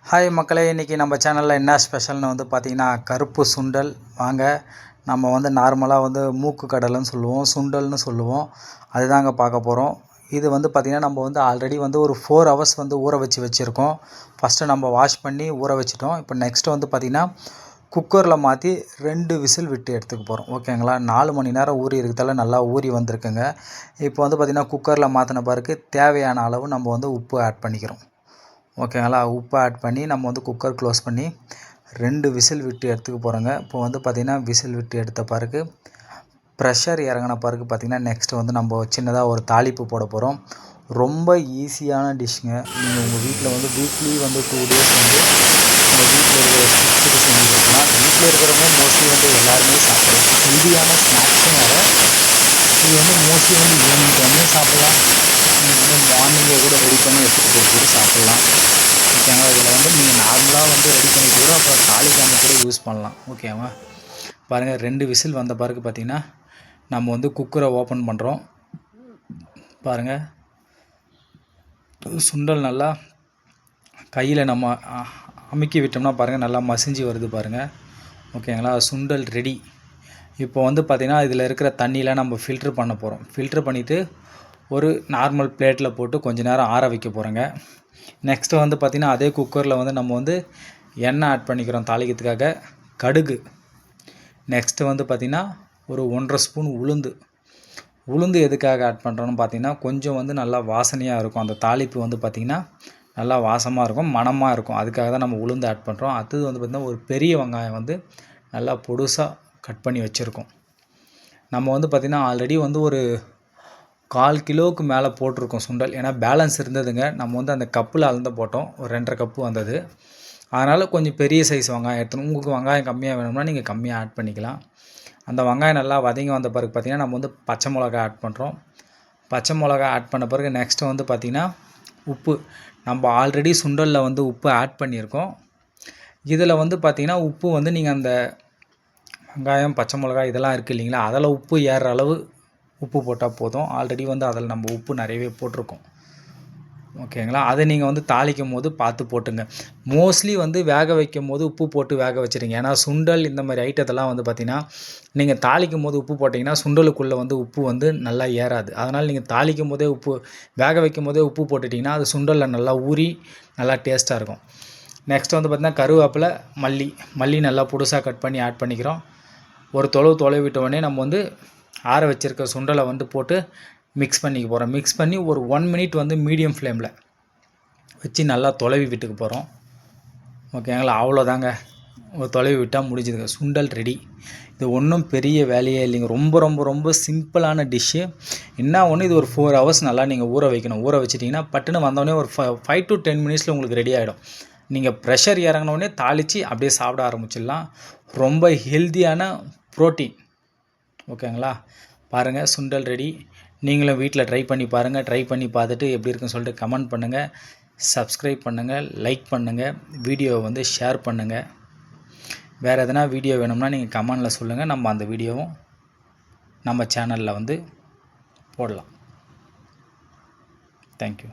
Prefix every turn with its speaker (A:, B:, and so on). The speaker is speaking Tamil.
A: ஹாய் மக்களே, இன்றைக்கி நம்ம சேனலில் என்ன ஸ்பெஷல்னு வந்து பார்த்திங்கன்னா கருப்பு சுண்டல். வாங்க நம்ம வந்து நார்மலாக வந்து மூக்கு கடலைன்னு சொல்லுவோம், சுண்டல்னு சொல்லுவோம். அதுதாங்க பார்க்க போகிறோம். இது வந்து பார்த்திங்கன்னா நம்ம வந்து ஆல்ரெடி வந்து ஒரு 4 ஹவர்ஸ் வந்து ஊற வச்சுருக்கோம். ஃபஸ்ட்டு நம்ம வாஷ் பண்ணி ஊற வச்சுட்டோம். இப்போ நெக்ஸ்ட்டு வந்து பார்த்திங்கன்னா குக்கரில் மாற்றி 2 விசில் விட்டு எடுத்துக்க போகிறோம். ஓகேங்களா, 4 மணி நேரம் ஊறி இருக்கிறதால நல்லா ஊறி வந்திருக்குங்க. இப்போ வந்து பார்த்திங்கன்னா குக்கரில் மாற்றின பிறகு தேவையான அளவு நம்ம வந்து உப்பு ஆட் பண்ணிக்கிறோம். ஓகேங்களா, உப்பு ஆட் பண்ணி நம்ம வந்து குக்கர் க்ளோஸ் பண்ணி 2 விசில் விட்டு எடுத்துக்க போகிறோங்க. இப்போ வந்து பார்த்திங்கன்னா விசில் விட்டு எடுத்த பிறகு ப்ரெஷர் இறங்கின பிறகு பார்த்திங்கன்னா நெக்ஸ்ட்டு வந்து நம்ம சின்னதாக ஒரு தாளிப்பு போட போகிறோம். ரொம்ப ஈஸியான டிஷ்ஷுங்க. நீங்கள் உங்கள் வீட்டில் வந்து வீக்லி வந்து 2 டேஸ் வந்து உங்கள் வீட்டில் இருக்கிற ஃபுட்டு செஞ்சு கொடுக்கலாம். வீட்டில் இருக்கிறவங்க மோஸ்ட்லி வந்து எல்லாருமே சாப்பிடலாம். ஹெல்தியான ஸ்நாக்ஸும் வேறு. இது வந்து மோஸ்ட்லி வந்து ஈவினிங் டைம்லேயும் சாப்பிட்லாம். நீங்கள் வந்து மார்னிங்கே கூட ரெடி பண்ணி எடுத்துகிட்டு போய் கூட சாப்பிட்லாம். ஓகேங்களா, இதில் வந்து நீங்கள் நார்மலாக வந்து ரெடி பண்ணிட்டு கூட அப்புறம் தாளிக்காமல் கூட யூஸ் பண்ணலாம். ஓகேவா, பாருங்கள் 2 விசில் வந்த பிறகு பார்த்திங்கன்னா நம்ம வந்து குக்கரை ஓப்பன் பண்ணுறோம். பாருங்கள், சுண்டல் நல்லா கையில் நம்ம அமுக்கி விட்டோம்னா பாருங்கள் நல்லா மசிஞ்சு வருது பாருங்கள். ஓகேங்களா, சுண்டல் ரெடி. இப்போ வந்து பார்த்திங்கன்னா இதில் இருக்கிற தண்ணியெலாம் நம்ம ஃபில்ட்ரு பண்ண போகிறோம். ஃபில்ட்ரு பண்ணிவிட்டு ஒரு நார்மல் பிளேட்டில் போட்டு கொஞ்சம் நேரம் ஆற வைக்க போகிறோங்க. நெக்ஸ்ட்டு வந்து பார்த்திங்கன்னா அதே குக்கரில் வந்து நம்ம வந்து எண்ணெய் ஆட் பண்ணிக்கிறோம் தாளிக்கிறதுக்காக. கடுகு, நெக்ஸ்ட்டு வந்து பார்த்திங்கன்னா ஒரு 1.5 ஸ்பூன் உளுந்து எதுக்காக ஆட் பண்ணுறோன்னு பார்த்திங்கன்னா கொஞ்சம் வந்து நல்லா வாசனையாக இருக்கும். அந்த தாளிப்பு வந்து பார்த்திங்கன்னா நல்லா வாசமாக இருக்கும், மணமாக இருக்கும். அதுக்காக தான் நம்ம உளுந்து ஆட் பண்ணுறோம். அடுத்தது வந்து பார்த்திங்கன்னா ஒரு பெரிய வெங்காயம் வந்து நல்லா பொடுசாக கட் பண்ணி வச்சுருக்கோம். நம்ம வந்து பார்த்திங்கன்னா ஆல்ரெடி வந்து ஒரு 1/4 கிலோவுக்கு மேலே போட்டிருக்கோம் சுண்டல். ஏன்னா பேலன்ஸ் இருந்ததுங்க. நம்ம வந்து அந்த கப்பில் அளந்து போட்டோம், ஒரு 2.5 கப்பு வந்தது. அதனால் கொஞ்சம் பெரிய சைஸ் வெங்காயம் எடுத்துணும். உங்களுக்கு வெங்காயம் கம்மியாக வேணும்னா நீங்கள் கம்மியாக ஆட் பண்ணிக்கலாம். அந்த வெங்காயம் நல்லா வதங்கி வந்த பிறகு பார்த்திங்கன்னா நம்ம வந்து பச்சை மிளகா ஆட் பண்ணுறோம். பச்சை மிளகா ஆட் பண்ண பிறகு நெக்ஸ்ட்டு வந்து பார்த்திங்கன்னா உப்பு. நம்ம ஆல்ரெடி சுண்டலில் வந்து உப்பு ஆட் பண்ணியிருக்கோம். இதில் வந்து பார்த்திங்கன்னா உப்பு வந்து நீங்கள் அந்த வெங்காயம் பச்சை மிளகா இதெல்லாம் இருக்குது இல்லைங்களா, அதில் உப்பு ஏறுற அளவு உப்பு போட்டால் போதும். ஆல்ரெடி வந்து அதில் நம்ம உப்பு நிறையவே போட்டிருக்கோம். ஓகேங்களா, அதை நீங்கள் வந்து தாளிக்கும் போது பார்த்து போட்டுங்க. மோஸ்ட்லி வந்து வேக வைக்கும் போது உப்பு போட்டு வேக வச்சுருங்க. ஏன்னா சுண்டல் இந்த மாதிரி ஐட்டத்தெல்லாம் வந்து பார்த்திங்கன்னா நீங்கள் தாளிக்கும் போது உப்பு போட்டிங்கன்னா சுண்டலுக்குள்ளே வந்து உப்பு வந்து நல்லா ஏறாது. அதனால் நீங்கள் தாளிக்கும் போதே வேக வைக்கும் போதே உப்பு போட்டுட்டிங்கன்னா அது சுண்டலில் நல்லா ஊறி நல்லா டேஸ்ட்டாக இருக்கும். நெக்ஸ்ட் வந்து பார்த்திங்கன்னா கருவேப்பிலை, மல்லி நல்லா புதுசாக கட் பண்ணி ஆட் பண்ணிக்கிறோம். ஒரு தொலைவு விட்ட உடனே நம்ம வந்து ஆற வச்சுருக்க சுண்டலை வந்து போட்டு மிக்ஸ் பண்ணிக்க போகிறோம். மிக்ஸ் பண்ணி ஒரு 1 மினிட் வந்து மீடியம் ஃப்ளேமில் வச்சு நல்லா தொலைவி விட்டுக்க போகிறோம். ஓகேங்களா, அவ்வளோதாங்க. ஒரு தொலைவி விட்டால் முடிஞ்சுதுங்க, சுண்டல் ரெடி. இது ஒன்றும் பெரிய வேலையே இல்லைங்க. ரொம்ப ரொம்ப ரொம்ப சிம்பிளான டிஷ்ஷு. என்ன ஒன்று, இது ஒரு 4 ஹவர்ஸ் நல்லா நீங்கள் ஊற வைக்கணும். ஊற வச்சிட்டிங்கன்னா பட்டுன்னு வந்தோடனே ஒரு 5 to 10 மினிட்ஸில் உங்களுக்கு ரெடி ஆகிடும். நீங்கள் ப்ரெஷர் இறங்கினோடனே தாளித்து அப்படியே சாப்பிட ஆரம்பிச்சிடலாம். ரொம்ப ஹெல்த்தியான ப்ரோட்டீன். ஓகேங்களா, பாருங்கள் சுண்டல் ரெடி. நீங்களும் வீட்டில் ட்ரை பண்ணி பாருங்கள். ட்ரை பண்ணி பார்த்துட்டு எப்படி இருக்குன்னு சொல்லிட்டு கமெண்ட் பண்ணுங்கள், சப்ஸ்கிரைப் பண்ணுங்கள், லைக் பண்ணுங்கள், வீடியோவை வந்து ஷேர் பண்ணுங்கள். வேறு எதனா வீடியோ வேணும்னா நீங்கள் கமெண்டில் சொல்லுங்கள். நம்ம அந்த வீடியோவும் நம்ம சேனலில் வந்து போடலாம். தேங்க்யூ.